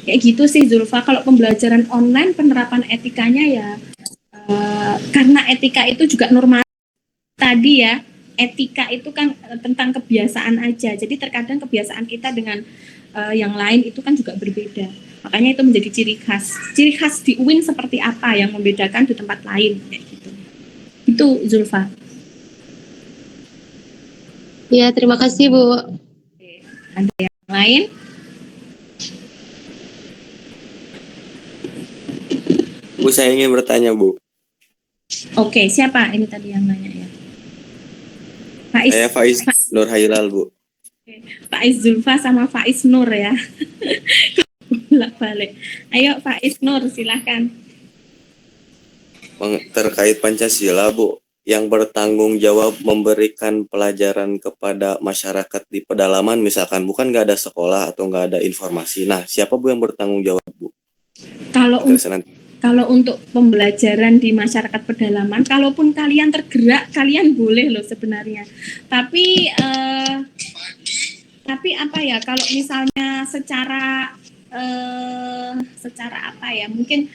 Kayak gitu sih Zulfa. Kalau pembelajaran online penerapan etikanya ya karena etika itu juga normal tadi ya. Etika itu kan tentang kebiasaan aja. Jadi terkadang kebiasaan kita dengan yang lain itu kan juga berbeda. Makanya itu menjadi ciri khas. Ciri khas di UIN seperti apa yang membedakan di tempat lain kayak gitu. Itu Zulfa. Ya, terima kasih Bu. Ada yang lain? Bu, saya ingin bertanya, Bu. Oke, siapa ini tadi yang nanya ya? Faiz. Saya Faiz Nur Hailal, Bu. Faiz Zulfa sama Faiz Nur ya. Balik. Ayo Faiz Nur, silahkan. Terkait Pancasila, Bu, yang bertanggung jawab memberikan pelajaran kepada masyarakat di pedalaman, misalkan bukan nggak ada sekolah atau nggak ada informasi. Nah, siapa Bu yang bertanggung jawab, Bu? Kalau untuk pembelajaran di masyarakat pedalaman, kalaupun kalian tergerak, kalian boleh loh sebenarnya. Tapi apa ya? Kalau misalnya secara apa ya? Mungkin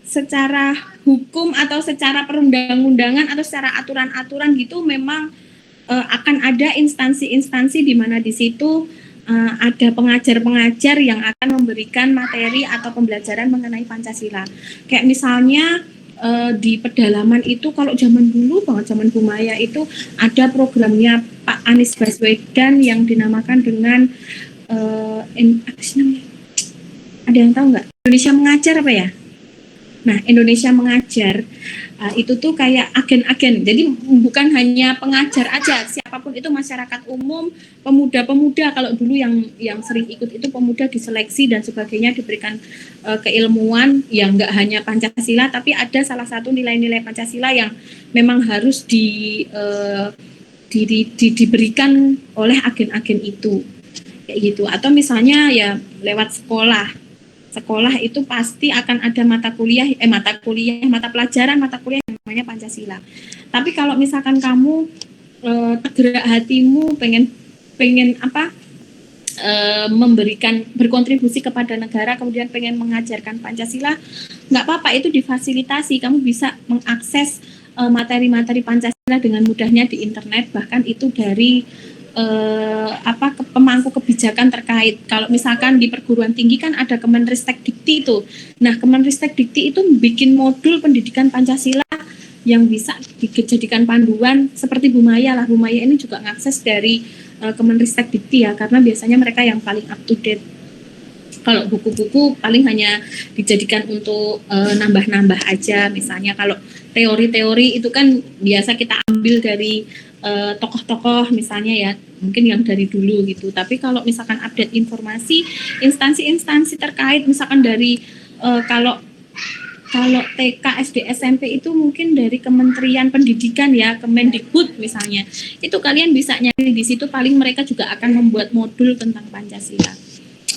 secara hukum atau secara perundang-undangan atau secara aturan-aturan gitu memang akan ada instansi-instansi di mana di situ ada pengajar-pengajar yang akan memberikan materi atau pembelajaran mengenai Pancasila. Kayak misalnya di pedalaman itu kalau zaman dulu banget, zaman Bu Maya itu ada programnya Pak Anies Baswedan yang dinamakan dengan ada yang tahu nggak? Indonesia Mengajar apa ya? Nah, Indonesia Mengajar itu tuh kayak agen-agen. Jadi bukan hanya pengajar aja, siapapun itu masyarakat umum, pemuda-pemuda kalau dulu yang sering ikut itu pemuda diseleksi dan sebagainya diberikan keilmuan yang enggak hanya Pancasila tapi ada salah satu nilai-nilai Pancasila yang memang harus diberikan oleh agen-agen itu. Kayak gitu. Atau misalnya ya lewat sekolah itu pasti akan ada mata pelajaran yang namanya Pancasila. Tapi kalau misalkan kamu tergerak hatimu pengen berkontribusi kepada negara, kemudian pengen mengajarkan Pancasila, nggak apa-apa, itu difasilitasi. Kamu bisa mengakses materi-materi Pancasila dengan mudahnya di internet, bahkan itu dari pemangku kebijakan terkait. Kalau misalkan di perguruan tinggi kan ada Kemenristek-Dikti itu. Nah, Kemenristek-Dikti itu bikin modul pendidikan Pancasila yang bisa dijadikan panduan seperti Bu Maya lah. Bu Maya ini juga ngakses dari Kemenristek-Dikti ya, karena biasanya mereka yang paling up to date. Kalau buku-buku paling hanya dijadikan untuk nambah-nambah aja. Misalnya kalau teori-teori itu kan biasa kita ambil dari tokoh-tokoh misalnya ya, mungkin yang dari dulu gitu. Tapi kalau misalkan update informasi, instansi-instansi terkait misalkan dari kalau TK, SD, SMP itu mungkin dari Kementerian Pendidikan ya, Kemendikbud misalnya. Itu kalian bisa nyari di situ, paling mereka juga akan membuat modul tentang Pancasila.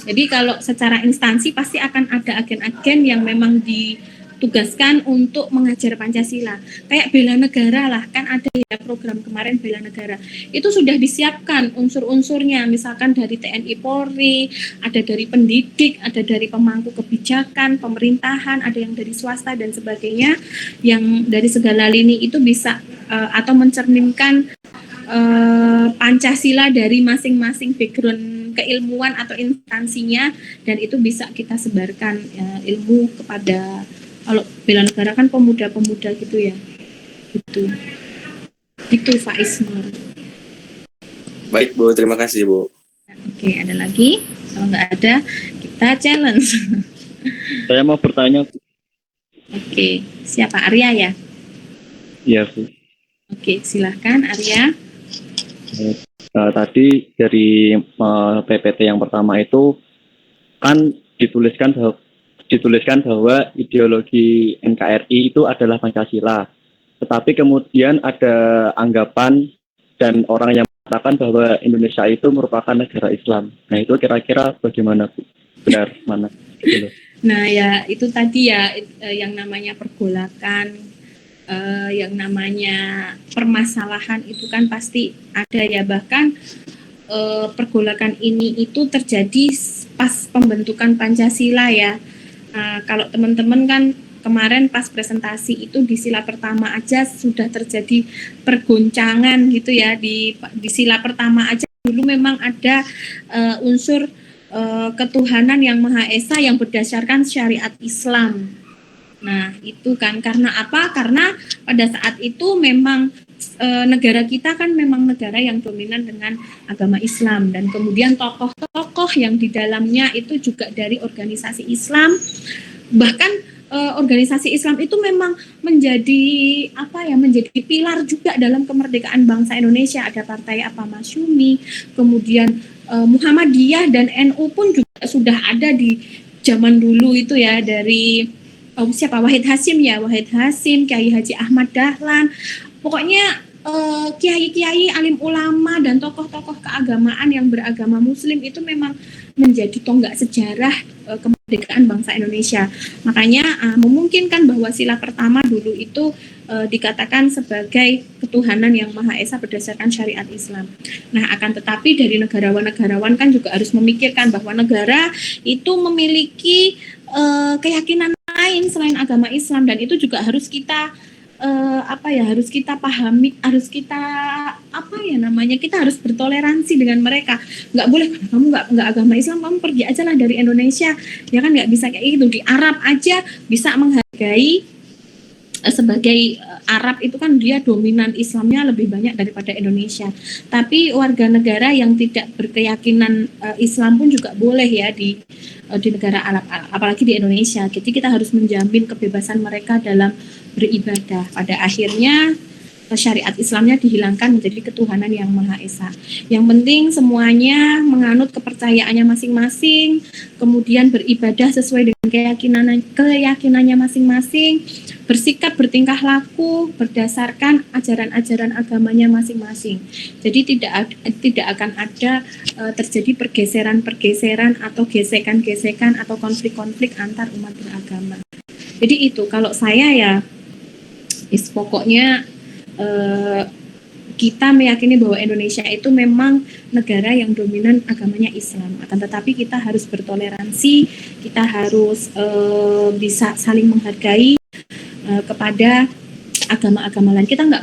Jadi kalau secara instansi pasti akan ada agen-agen yang memang ditugaskan untuk mengajar Pancasila. Kayak bela negara lah, kan ada ya program kemarin bela negara. Itu sudah disiapkan unsur-unsurnya, misalkan dari TNI Polri, ada dari pendidik, ada dari pemangku kebijakan, pemerintahan, ada yang dari swasta dan sebagainya, yang dari segala lini itu bisa atau mencerminkan Pancasila dari masing-masing background keilmuan atau instansinya, dan itu bisa kita sebarkan ilmu kepada, kalau bela negara kan pemuda-pemuda gitu ya, gitu Faiz Nur. Baik Bu, terima kasih Bu. Oke, ada lagi? Kalau nggak ada, kita challenge. Saya mau bertanya. Oke, siapa? Arya ya? Iya Bu. Oke, silahkan Arya. Tadi dari PPT yang pertama itu kan dituliskan bahwa ideologi NKRI itu adalah Pancasila. Tetapi kemudian ada anggapan dan orang yang mengatakan bahwa Indonesia itu merupakan negara Islam. Nah, itu kira-kira bagaimana Bu? Benar mana? Gitu. Nah ya itu tadi ya yang namanya pergolakan, yang namanya permasalahan itu kan pasti ada ya, bahkan pergolakan ini itu terjadi pas pembentukan Pancasila ya. Kalau teman-teman kan kemarin pas presentasi itu di sila pertama aja sudah terjadi pergoncangan gitu ya, di sila pertama aja dulu memang ada unsur ketuhanan yang Maha Esa yang berdasarkan syariat Islam. Nah, itu kan karena apa? Karena pada saat itu memang negara kita kan memang negara yang dominan dengan agama Islam, dan kemudian tokoh-tokoh yang di dalamnya itu juga dari organisasi Islam. Bahkan organisasi Islam itu memang menjadi menjadi pilar juga dalam kemerdekaan bangsa Indonesia. Ada partai Masyumi, kemudian Muhammadiyah dan NU pun juga sudah ada di zaman dulu itu ya, dari Wahid Hasim, Kiai Haji Ahmad Dahlan, pokoknya kiai-kiai, alim ulama dan tokoh-tokoh keagamaan yang beragama Muslim itu memang menjadi tonggak sejarah kemerdekaan bangsa Indonesia. Makanya memungkinkan bahwa sila pertama dulu itu dikatakan sebagai ketuhanan yang Maha Esa berdasarkan syariat Islam. Nah, akan tetapi dari negarawan-negarawan kan juga harus memikirkan bahwa negara itu memiliki keyakinan lain selain agama Islam, dan itu juga harus kita harus kita pahami, harus kita kita harus bertoleransi dengan mereka. Nggak boleh, kamu nggak agama Islam, kamu pergi aja lah dari Indonesia, ya kan, nggak bisa kayak gitu. Di Arab aja bisa menghargai sebagai Arab itu kan dia dominan Islamnya lebih banyak daripada Indonesia. Tapi warga negara yang tidak berkeyakinan Islam pun juga boleh ya di negara Arab, apalagi di Indonesia. Jadi kita harus menjamin kebebasan mereka dalam beribadah. Pada akhirnya syariat Islamnya dihilangkan menjadi ketuhanan yang Maha Esa. Yang penting semuanya menganut kepercayaannya masing-masing, kemudian beribadah sesuai dengan keyakinannya masing-masing, bersikap bertingkah laku berdasarkan ajaran-ajaran agamanya masing-masing. Jadi tidak akan ada terjadi pergeseran-pergeseran atau gesekan-gesekan atau konflik-konflik antar umat beragama. Jadi itu kalau saya ya, pokoknya kita meyakini bahwa Indonesia itu memang negara yang dominan agamanya Islam. Akan tetapi kita harus bertoleransi, kita harus bisa saling menghargai kepada agama-agama lain. Kita nggak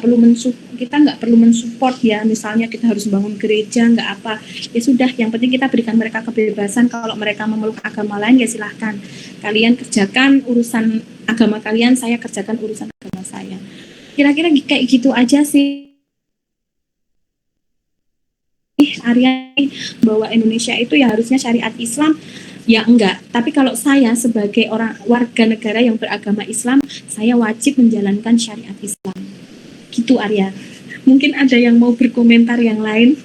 perlu mensupport ya, misalnya kita harus bangun gereja, nggak apa. Ya sudah, yang penting kita berikan mereka kebebasan. Kalau mereka memeluk agama lain ya silahkan. Kalian kerjakan urusan agama kalian, saya kerjakan urusan agama saya. Kira-kira kayak gitu aja sih Arya, bahwa Indonesia itu ya harusnya syariat Islam. Ya enggak, tapi kalau saya sebagai warga negara yang beragama Islam, saya wajib menjalankan syariat Islam. Gitu Arya. Mungkin ada yang mau berkomentar yang lain.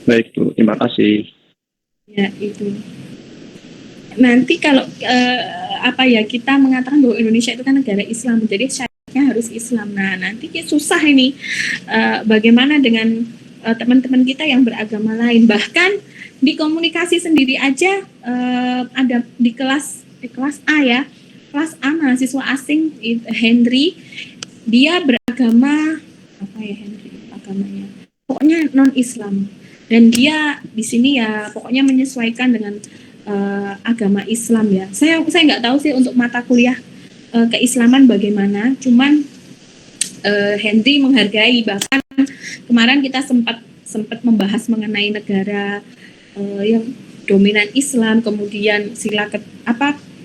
Baik Bu, terima kasih. Ya itu. Nanti kalau kita mengatakan bahwa Indonesia itu kan negara Islam, jadi syariatnya harus Islam. Nah, nanti susah ini bagaimana dengan teman-teman kita yang beragama lain. Bahkan di komunikasi sendiri aja ada di kelas A ya, kelas A mahasiswa asing Henry, dia beragama agamanya pokoknya non Islam, dan dia di sini ya pokoknya menyesuaikan dengan agama Islam ya. Saya nggak tahu sih untuk mata kuliah keislaman bagaimana, cuman Henry menghargai. Bahkan kemarin kita sempat membahas mengenai negara yang dominan Islam, kemudian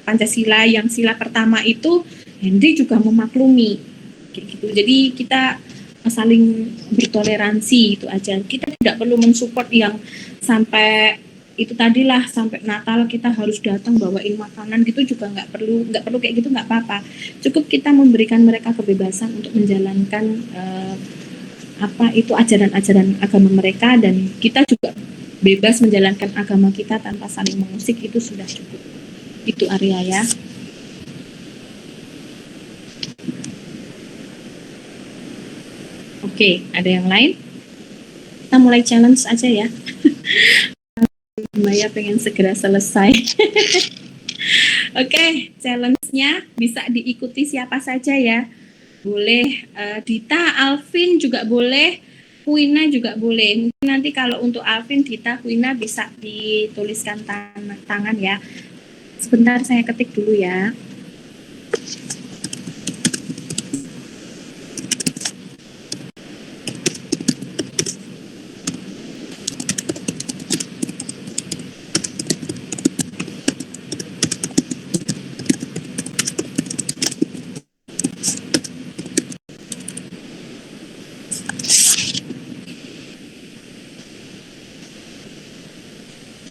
Pancasila yang sila pertama itu Henry juga memaklumi kayak gitu. Jadi kita saling bertoleransi, itu aja. Kita tidak perlu mensupport yang sampai itu tadilah sampai Natal kita harus datang bawain makanan gitu, juga nggak perlu kayak gitu, nggak apa-apa. Cukup kita memberikan mereka kebebasan untuk menjalankan ajaran-ajaran agama mereka, dan kita juga bebas menjalankan agama kita tanpa saling mengusik, itu sudah cukup. Itu Arya ya. Oke, ada yang lain? Kita mulai challenge aja ya. Maya pengen segera selesai. Oke, challenge-nya bisa diikuti siapa saja ya. Boleh Dita, Alvin juga boleh, Wina juga boleh. Mungkin nanti kalau untuk Alvin, Dita, Wina bisa dituliskan tangan ya. Sebentar saya ketik dulu ya.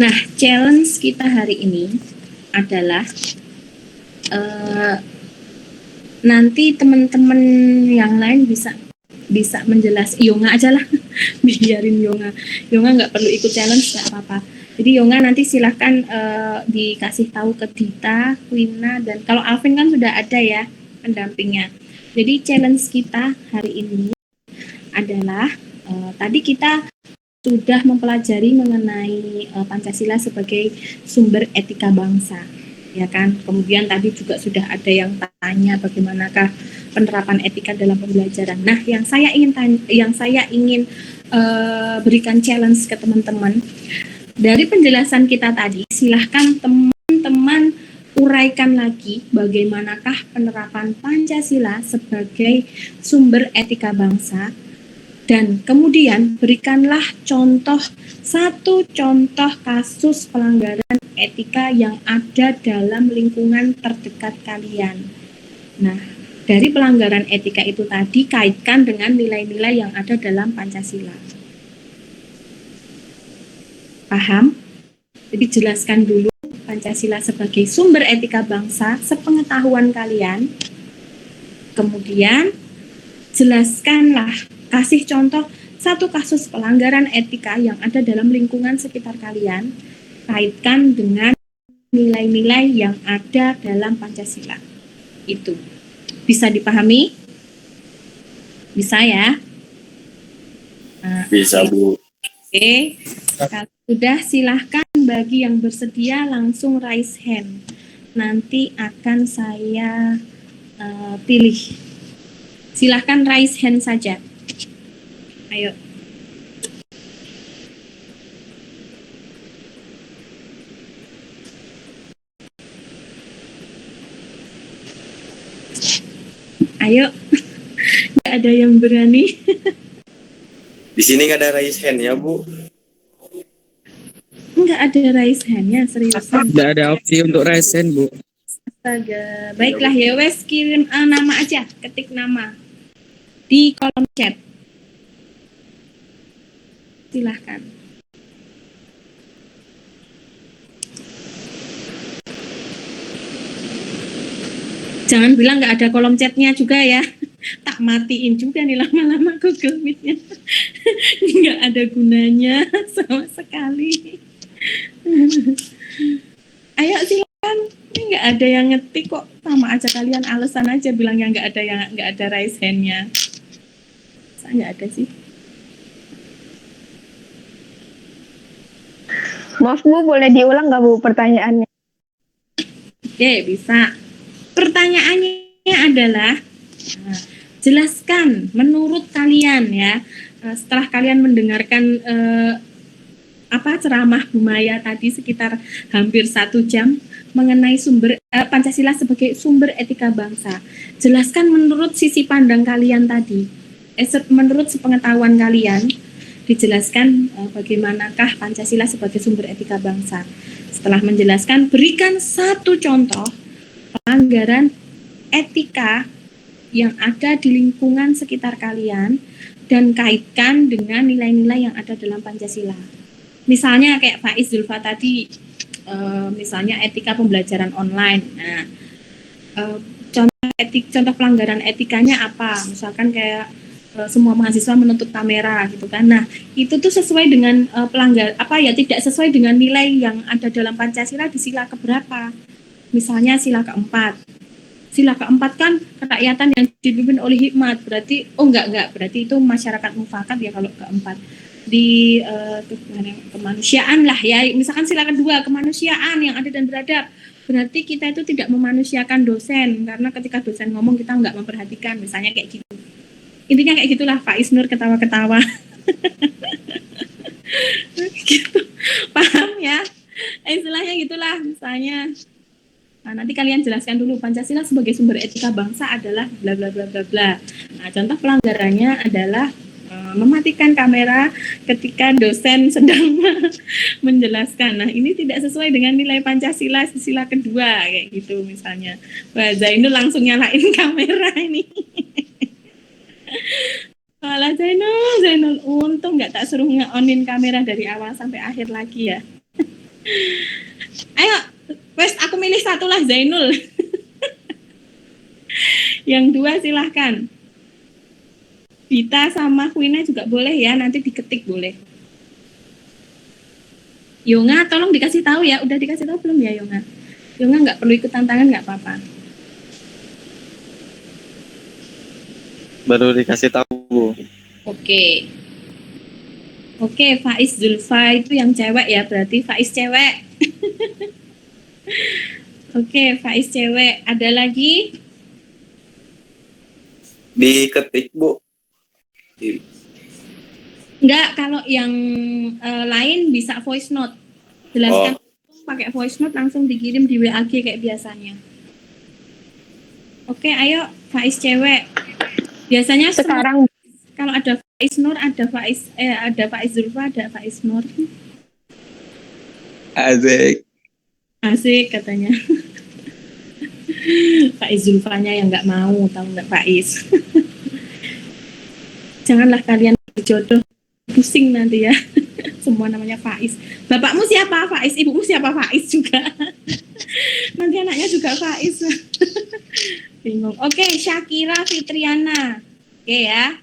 Nah, challenge kita hari ini adalah nanti teman-teman yang lain bisa menjelaskan. Yonga aja lah, biarin Yonga nggak perlu ikut challenge, nggak apa-apa. Jadi Yonga nanti silahkan dikasih tahu ke Dita, Wina, dan kalau Alvin kan sudah ada ya pendampingnya. Jadi challenge kita hari ini adalah tadi kita sudah mempelajari mengenai Pancasila sebagai sumber etika bangsa, ya kan? Kemudian tadi juga sudah ada yang tanya bagaimanakah penerapan etika dalam pembelajaran. Nah, yang saya ingin berikan challenge ke teman-teman dari penjelasan kita tadi, silahkan teman-teman uraikan lagi bagaimanakah penerapan Pancasila sebagai sumber etika bangsa. Dan kemudian berikanlah satu contoh kasus pelanggaran etika yang ada dalam lingkungan terdekat kalian. Nah, dari pelanggaran etika itu tadi kaitkan dengan nilai-nilai yang ada dalam Pancasila. Paham? Jadi jelaskan dulu Pancasila sebagai sumber etika bangsa sepengetahuan kalian. Kemudian jelaskanlah, kasih contoh satu kasus pelanggaran etika yang ada dalam lingkungan sekitar kalian, kaitkan dengan nilai-nilai yang ada dalam Pancasila. Itu bisa dipahami? Bisa ya? Nah, Bisa, Bu. Oke, kalau sudah silahkan bagi yang bersedia langsung raise hand. Nanti akan saya pilih. Silahkan raise hand saja. Ayo. Ayo. Nggak ada yang berani. Di sini nggak ada raise hand ya, Bu? Nggak ada raise hand-nya, seriusan. Tidak ada opsi untuk raise hand, Bu. Astaga. Baiklah ya wes, kirim nama aja, ketik nama di kolom chat. Silahkan. Jangan bilang nggak ada kolom chatnya juga ya. Tak matiin juga nih lama-lama Google Meet-nya. Nggak ada gunanya sama sekali. Ayo silakan. Ini nggak ada yang ngetik kok. Sama aja kalian alasan aja bilang yang nggak ada raise hand-nya. Saya nggak ada sih. Maaf Bu, boleh diulang nggak Bu pertanyaannya? Oke, bisa. Pertanyaannya adalah, jelaskan menurut kalian ya, setelah kalian mendengarkan ceramah Bu Maya tadi sekitar hampir 1 jam mengenai Pancasila sebagai sumber etika bangsa. Jelaskan menurut sisi pandang kalian tadi, menurut sepengetahuan kalian, dijelaskan bagaimanakah Pancasila sebagai sumber etika bangsa. Setelah menjelaskan, berikan satu contoh pelanggaran etika yang ada di lingkungan sekitar kalian dan kaitkan dengan nilai-nilai yang ada dalam Pancasila. Misalnya kayak Faiz Zulfa tadi, misalnya etika pembelajaran online. Nah, contoh pelanggaran etikanya apa? Misalkan kayak semua mahasiswa menutup kamera gitu kan. Nah, itu tuh sesuai dengan tidak sesuai dengan nilai yang ada dalam Pancasila di sila keberapa. Misalnya sila keempat. Sila keempat kan kerakyatan yang dipimpin oleh hikmat. Berarti berarti itu masyarakat mufakat ya kalau keempat. Di kemanusiaan lah ya. Misalkan sila kedua kemanusiaan yang adil dan beradab. Berarti kita itu tidak memanusiakan dosen karena ketika dosen ngomong kita nggak memperhatikan, misalnya kayak gitu. Intinya kayak gitulah, Pak Isnur ketawa-ketawa. Gitu. Paham ya? Istilahnya gitulah misalnya. Nah, nanti kalian jelaskan dulu Pancasila sebagai sumber etika bangsa adalah bla bla bla bla bla. Nah, contoh pelanggarannya adalah mematikan kamera ketika dosen sedang menjelaskan. Nah, ini tidak sesuai dengan nilai Pancasila sila kedua kayak gitu misalnya. Wah, Zainul langsung nyalain kamera ini. Malah Zainul untung nggak tak suruh nge-onin kamera dari awal sampai akhir lagi ya. Ayo, wes aku milih satu lah Zainul. Yang dua silahkan. Dita sama Kwina juga boleh ya, nanti diketik boleh. Yonga tolong dikasih tahu ya, udah dikasih tahu belum ya Yonga? Yonga nggak perlu ikut tantangan nggak apa-apa. Baru dikasih tahu, Bu. Oke. Oke, Faiz Zulfa itu yang cewek ya, berarti Faiz cewek. Oke, Faiz cewek. Ada lagi? Diketik, Bu. Enggak, kalau yang lain bisa voice note. Jelaskan pakai voice note langsung dikirim di WAG kayak biasanya. Oke, ayo Faiz cewek. Biasanya Sekarang kalau ada Faiz Nur, ada Faiz Zulfa, ada Faiz Nur. Asik. Asik katanya. Faiz Zulfanya yang nggak mau, tahu nggak Faiz? Janganlah kalian berjodoh, pusing nanti ya. Semua namanya Faiz. Bapakmu siapa Faiz? Ibumu siapa Faiz juga? Nanti anaknya juga Faiz. Bingung. Oke, Syakira Fitriana. Oke ya.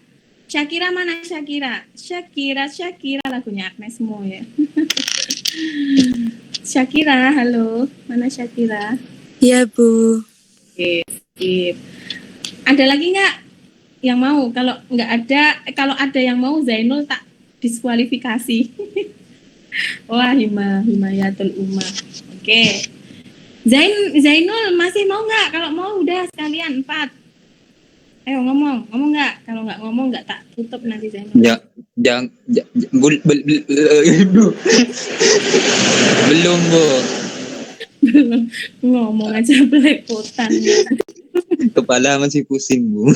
Syakira mana Syakira? Syakira lagunya Agnes Mo ya. Syakira, halo. Mana Syakira? Iya, Bu. Oke, sip. Ada lagi nggak yang mau? Kalau nggak ada, kalau ada yang mau Zainul tak diskualifikasi. Wah, Himayatul Ummah. Oke. Zainul masih mau nggak? Kalau mau udah sekalian 4. Ayo ngomong nggak? Kalau nggak ngomong nggak tak tutup nanti Zainul. Belum, Bu. Belum ngomong aja belepotan. Kepala masih pusing, Bu.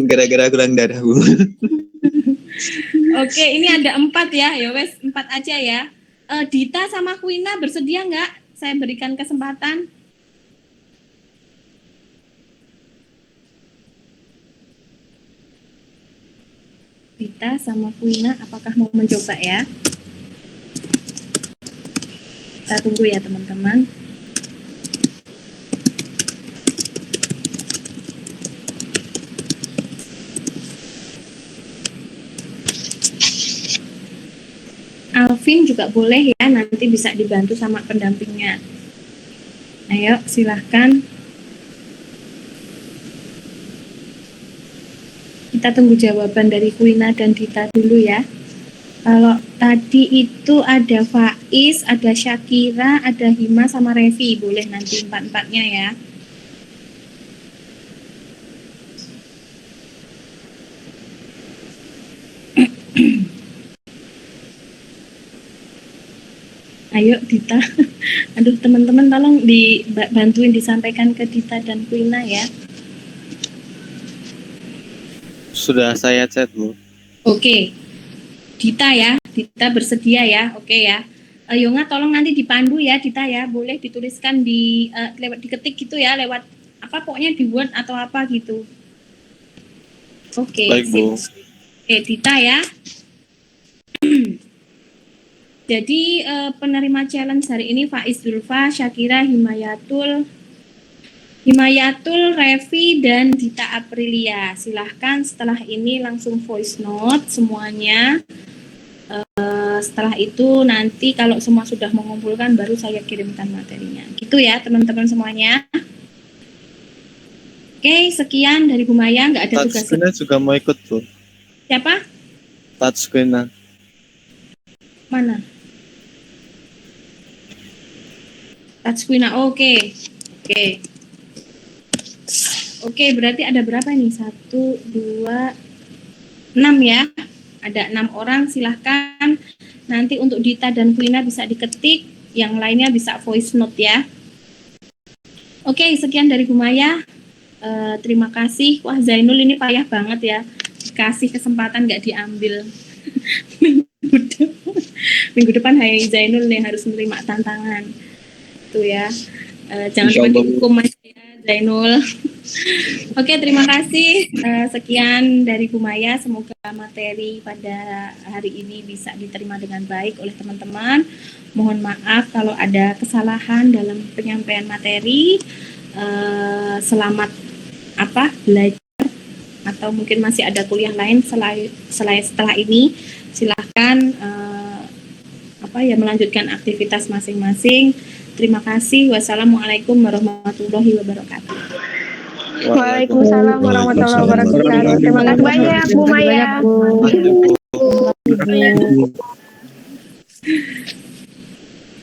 Gara-gara kurang darah, Bu. Oke, ini ada 4 ya. Ya wes 4 aja ya. Dita sama Kwina bersedia nggak? Saya berikan kesempatan. Dita sama Kwina, apakah mau mencoba ya? Kita tunggu ya teman-teman. Alvin juga boleh ya, nanti bisa dibantu sama pendampingnya. Ayo silahkan. Kita tunggu jawaban dari Kwina dan Dita dulu ya. Kalau tadi itu ada Faiz, ada Syakira, ada Hima sama Revi. Boleh nanti 4-4-nya ya. Ayo Dita. Aduh teman-teman tolong dibantuin disampaikan ke Dita dan Kwina ya. Sudah saya chat, Bu. Oke. Dita ya, Dita bersedia ya. Oke ya. Yonga tolong nanti dipandu ya Dita ya. Boleh dituliskan di lewat diketik gitu ya, lewat apa pokoknya di Word atau apa gitu. Oke. Baik, Bu. Oke, Dita ya. Jadi penerima challenge hari ini Faiz Zulfa, Syakira, Himayatul, Revi, dan Dita Aprilia. Silahkan setelah ini langsung voice note semuanya. Setelah itu nanti kalau semua sudah mengumpulkan baru saya kirimkan materinya. Gitu ya teman-teman semuanya. Oke, sekian dari Bu Maya. Nggak ada tugas. Touchscreen juga mau ikut, Bu. Siapa? Touchscreen. Mana? Touchscreen. Oke. Oke, berarti ada berapa nih? 1, 2, ya. Ada 6 orang, silahkan. Nanti untuk Dita dan Kulina bisa diketik, yang lainnya bisa voice note ya. Oke, sekian dari Bu Maya. Terima kasih. Wah, Zainul ini payah banget ya. Dikasih kesempatan nggak diambil. Minggu depan hai Zainul nih harus menerima tantangan. Tuh ya. Jangan cuma dihukum aja ya, Zainul. Oke, terima kasih. Sekian dari Bu Maya. Semoga materi pada hari ini bisa diterima dengan baik oleh teman-teman. Mohon maaf kalau ada kesalahan dalam penyampaian materi. Selamat belajar, atau mungkin masih ada kuliah lain setelah ini. Silahkan melanjutkan aktivitas masing-masing. Terima kasih. Wassalamualaikum warahmatullahi wabarakatuh. Waalaikumsalam warahmatullahi wabarakatuh. Terima kasih banyak Bu Maya. Mantap, Bu.